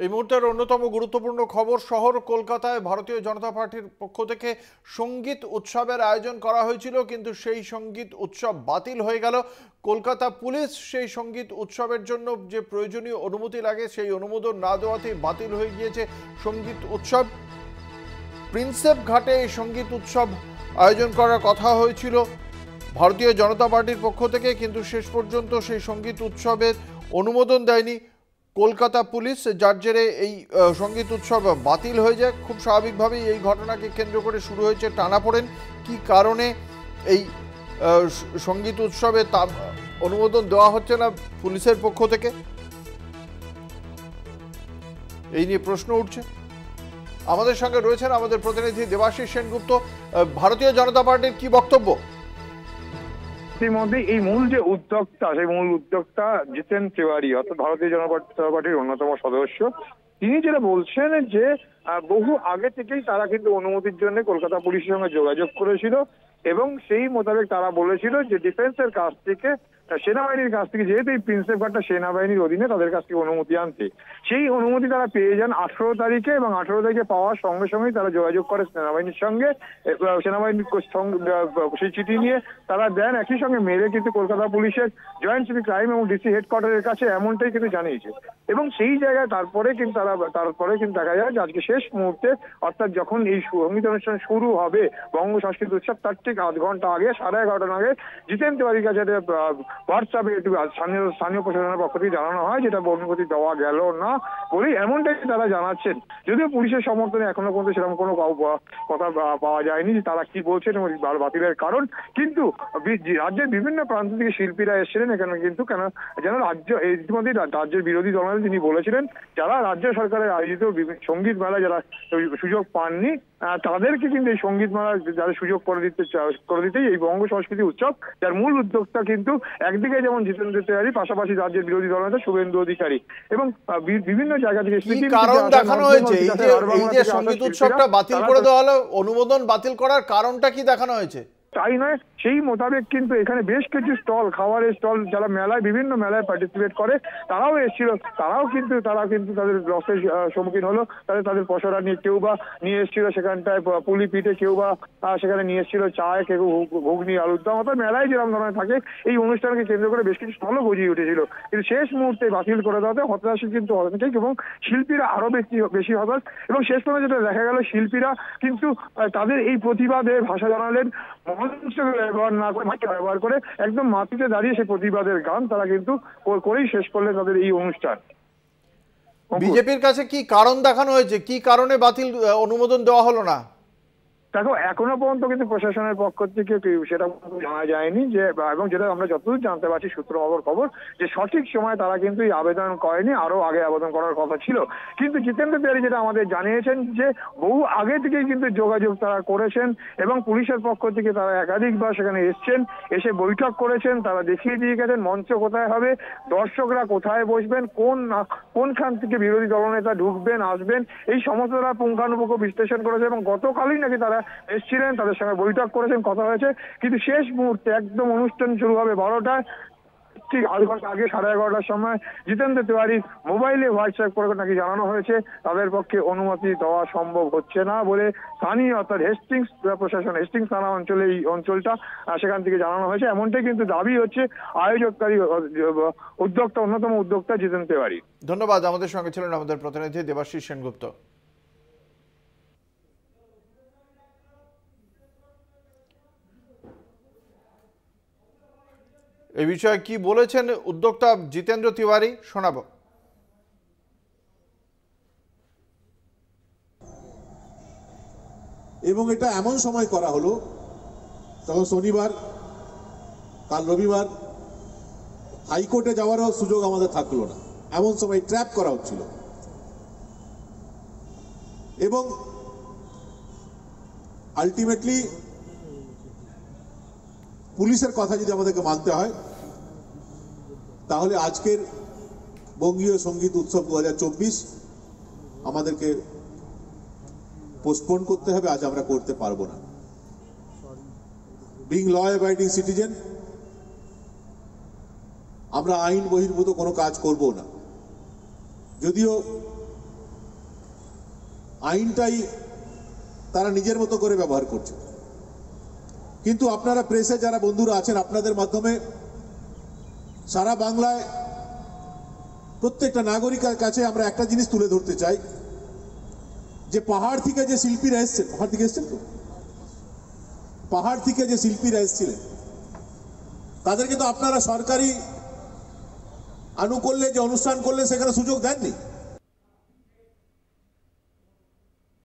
এই মুহূর্তের অন্যতম গুরুত্বপূর্ণ খবর, শহর কলকাতায় ভারতীয় জনতা পার্টির পক্ষ থেকে সঙ্গীত উৎসবের আয়োজন করা হয়েছিল, কিন্তু সেই সঙ্গীত উৎসব বাতিল হয়ে গেল। কলকাতা পুলিশ সেই সঙ্গীত উৎসবের জন্য যে প্রয়োজনীয় অনুমতি লাগে সেই অনুমোদন না দেওয়াতেই বাতিল হয়ে গিয়েছে সঙ্গীত উৎসব। প্রিন্সেপ ঘাটে এই সঙ্গীত উৎসব আয়োজন করার কথা হয়েছিল ভারতীয় জনতা পার্টির পক্ষ থেকে, কিন্তু শেষ পর্যন্ত সেই সঙ্গীত উৎসবের অনুমোদন দেয়নি কলকাতা পুলিশ, যার জেরে এই সঙ্গীত উৎসব বাতিল হয়ে যায়। খুব স্বাভাবিকভাবেই এই ঘটনাকে কেন্দ্র করে শুরু হয়েছে টানাপোড়েন। কি কারণে এই সঙ্গীত উৎসবে অনুমোদন দেওয়া হচ্ছে না পুলিশের পক্ষ থেকে, এই নিয়ে প্রশ্ন উঠছে। আমাদের সঙ্গে রয়েছেন আমাদের প্রতিনিধি দেবাশিস সেনগুপ্ত। ভারতীয় জনতা পার্টির কি বক্তব্য? ইতিমধ্যে এই মূল যে উদ্যোক্তা, সেই মূল উদ্যোক্তা জিতেন তিওয়ারি, অর্থাৎ ভারতীয় জনতা পার্টির অন্যতম সদস্য, তিনি যেটা বলছেন যে বহু আগে থেকেই তারা কিন্তু অনুমতির জন্য কলকাতা পুলিশের সঙ্গে যোগাযোগ করেছিল এবং সেই মোতাবেক তারা বলেছিল যে ডিফেন্সের কাছ থেকে, সেনাবাহিনীর কাছ থেকে, যেহেতু এই প্রিন্সেপ ঘাটটা সেনাবাহিনীর অধীনে, তাদের কাছ থেকে অনুমতি আনতে। সেই অনুমতি তারা পেয়ে যান 18 তারিখে এবং 18 তারিখে পাওয়ার সঙ্গে সঙ্গেই তারা যোগাযোগ করে সেনাবাহিনীর সঙ্গে। সেনাবাহিনীর সেই চিঠি নিয়ে তারা দেন। একই সঙ্গে মেলে কিন্তু কলকাতা পুলিশের জয়েন্ট সিটি ক্রাইম এবং ডিসি হেডকোয়ার্টারের কাছে এমনটাই কিন্তু জানিয়েছে। এবং সেই জায়গায় তারপরে কিন্তু দেখা যায় যে আজকে শেষ মুহূর্তে, অর্থাৎ যখন এই সঙ্গীত অনুষ্ঠান শুরু হবে বঙ্গ সংস্কৃতি উৎসব, তার ঠিক আধ ঘন্টা আগে, 11:30 আগে জিতেন তিওয়ারির কাছে হোয়াটসঅ্যাপে একটু স্থানীয় প্রশাসনের পক্ষ থেকে জানানো হয় যেটা অনুমতি দেওয়া গেল না বলেই এমনটাই তারা জানাচ্ছেন। যদিও পুলিশের সমর্থনে এখনো পর্যন্ত সেরকম কোনো কথা পাওয়া যায়নি যে তারা কি বলছেন এবং বাতিলের কারণ। কিন্তু রাজ্যের বিভিন্ন প্রান্ত থেকে শিল্পীরা এসেছিলেন এখানে, কিন্তু যেন ইতিমধ্যে রাজ্যের বিরোধী দল তিনি বলেছিলেন যারা রাজ্য সরকারের আয়োজিত সঙ্গীত মেলায় যারা সুযোগ পাননি তাদেরকে কিন্তু এই সঙ্গীত মেলার যাদের সুযোগ করে দিতেই এই বঙ্গ সংস্কৃতি উৎসব, যার মূল উদ্যোক্তা কিন্তু একদিকে যেমন জিতেন তিওয়ারি, পাশাপাশি রাজ্যের বিরোধী দলনেতা শুভেন্দু অধিকারী, এবং বিভিন্ন জায়গা থেকে কারণ দেখানো হয়েছে। এই যে সঙ্গীত উৎসবটা বাতিল করে দেওয়া হলো, অনুমোদন বাতিল করার কারণটা কি দেখানো হয়েছে? তাই নয়, সেই মোতাবেক কিন্তু এখানে বেশ কিছু স্টল, খাবারের স্টল, যারা মেলায় বিভিন্ন মেলায় পার্টিসিপেট করে তারাও এসেছিল। তারা কিন্তু তাদের লসের সম্মুখীন হলো। তাদের পসরা নিয়ে কেউ বা নিয়ে এসেছিল সেখানটায় পুলি পিঠে, কেউ বা সেখানে নিয়ে এসেছিল চায়, কেউ ঘুগনি, আলুর দম। অর্থাৎ মেলায় যেরকম ধরনের থাকে এই অনুষ্ঠানকে কেন্দ্র করে বেশ কিছু স্টলও গজিয়ে উঠেছিল। কিন্তু শেষ মুহূর্তে বাতিল করে দেওয়াতে হতাশা কিন্তু অনেকেই, এবং শিল্পীরা আরো বেশি হতাশ। এবং শেষ পর্যন্ত যেটা দেখা গেল, শিল্পীরা কিন্তু তাদের এই প্রতিবাদের ভাষা জানালেন ব্যবহার না করে, মাইকে ব্যবহার করে একদম মাটিতে দাঁড়িয়ে সেই প্রতিবাদের গান তারা কিন্তু করেই শেষ করলেন তাদের এই অনুষ্ঠান। বিজেপির কাছে কি কারণ দেখানো হয়েছে? কি কারণে বাতিল অনুমোদন দেওয়া হলো না? দেখো, এখনো পর্যন্ত কিন্তু প্রশাসনের পক্ষ থেকে সেটা জানা যায়নি যে, এবং যেটা আমরা যতদূর জানতে পারছি সূত্র খবর যে সঠিক সময় তারা কিন্তু এই আবেদন করেনি, আরো আগে আবেদন করার কথা ছিল। কিন্তু জিতেন তিওয়ারি যেটা আমাদের জানিয়েছেন যে বহু আগে থেকেই কিন্তু যোগাযোগ তারা করেছেন এবং পুলিশের পক্ষ থেকে তারা একাধিকবার সেখানে এসছেন, এসে বৈঠক করেছেন। তারা দেখিয়ে দিয়ে গেছেন মঞ্চ কোথায় হবে, দর্শকরা কোথায় বসবেন, কোনখান থেকে বিরোধী দলনেতা ঢুকবেন আসবেন, এই সমস্ত তারা পুঙ্খানুপুঙ্খ বিশ্লেষণ করেছে। এবং গতকালই নাকি তারা এসেছিলেন, তাদের সঙ্গে বৈঠক করেছেন, কথা হয়েছে। কিন্তু শেষ মুহূর্তে একদম অনুষ্ঠান শুরু হবে 12টায়, ঠিক আধ ঘন্টা আগে 11:30টার সময় জিতেন তিওয়ারির মোবাইলে হোয়াটসঅ্যাপ করে নাকি জানানো হয়েছে তাদের পক্ষে অনুমতি দেওয়া সম্ভব হচ্ছে না বলে স্থানীয়, অর্থাৎ হেস্টিংস প্রশাসন, হেস্টিংস থানা অঞ্চলে, এই অঞ্চলটা, সেখান থেকে জানানো হয়েছে। এমনটাই কিন্তু দাবি হচ্ছে আয়োজককারী উদ্যোক্তা, অন্যতম উদ্যোক্তা জিতেন তিওয়ারি। ধন্যবাদ। আমাদের সঙ্গে ছিলেন আমাদের প্রতিনিধি দেবাশিস সেনগুপ্ত। এই বিষয়ে কি বলেছেন উদ্যোক্তা জিতেন্দ্র তিওয়ারি, শোনাবো। এবং এটা এমন সময় করা হলো তখন শনিবার, কাল রবিবার, হাইকোর্টে যাওয়ারও সুযোগ আমাদের থাকলো না, এমন সময় ট্র্যাপ করা হচ্ছিল। এবং আলটিমেটলি পুলিশের কথা যদি আমাদেরকে মানতে হয় তাহলে আজকের বঙ্গীয় সঙ্গীত উৎসব 2024 আমাদেরকে পোস্টপোন করতে হবে। আজ আমরা করতে পারবো না। বিং ল অ্যাবাইডিং সিটিজেন, আমরা আইন বহির্ভূত কোনো কাজ করব না। যদিও আইনটাই তারা নিজের মতো করে ব্যবহার করছে। কিন্তু আপনারা প্রেসে যারা বন্ধুরা আছেন, আপনাদের মাধ্যমে সারা বাংলায় প্রত্যেকটা নাগরিকের কাছে আমরা একটা জিনিস তুলে ধরতে চাই, যে পাহাড় থেকে যে শিল্পীরা এসছেন, পাহাড় থেকে এসছেন তো, পাহাড় থেকে যে শিল্পীরা এসেছিলেন তাদেরকে তো আপনারা সরকারি আনুকূল্যে যে অনুষ্ঠান করলেন সেখানে সুযোগ দেননি।